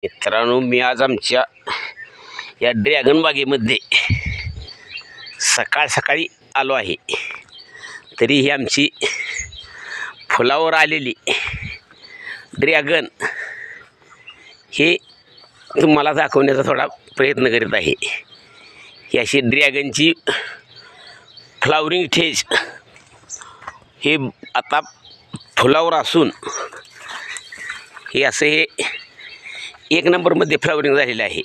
मित्रांनो, मी आज आमच्या या ड्रॅगन बागेमध्ये सकाळ सकाळी आलो आहे. तरी ही आमची फुलावर आलेली ड्रॅगन हे तुम्हाला दाखवण्याचा थोडा प्रयत्न करीत आहे. ही अशी ड्रॅगनची फ्लावरिंग स्टेज हे आता फुलावर असून हे असं हे एक नंबरमध्ये फ्लावरिंग झालेलं आहे.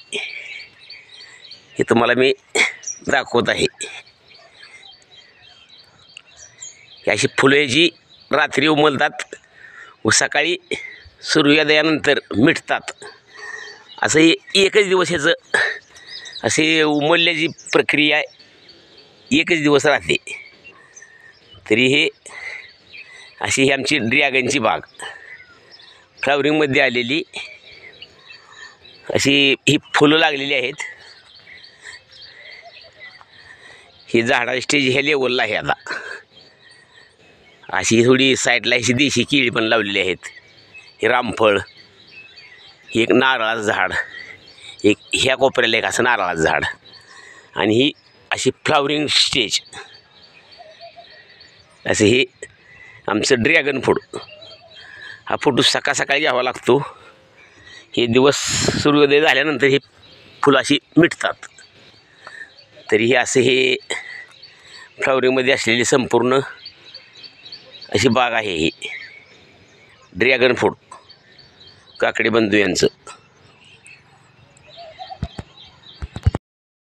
हे तुम्हाला मी दाखवत आहे. ही अशी फुले जी रात्री उमलतात व सकाळी सूर्योदयानंतर मिटतात. असं हे एकच दिवस ह्याचं असे उमलल्याची प्रक्रिया एकच दिवस राहते. तरी हे अशी ही आमची ड्रॅगनची बाग फ्लावरिंगमध्ये आलेली अशी ही फुलं लागलेली आहेत. ही झाडा स्टेज ह्या लेवलला आहे. आता अशी थोडी साईडला अशी देशी केळी पण लावलेली आहेत. हे रामफळ, एक नारळाचं झाड, एक ह्या कोपऱ्याला एक असं नारळाचं झाड आणि ही अशी फ्लावरिंग स्टेज. असं हे आमचं ड्रॅगन फ्रूट. हा फोटो सकाळ सकाळी घ्यावा लागतो. हे दिवस सूर्योदय झाल्यानंतर हे फुलं अशी मिटतात. तरी हे असे हे फ्लावरिंगमध्ये असलेली संपूर्ण अशी बाग आहे. ही ड्रॅगन फ्रूट काकडे बंधू यांचं.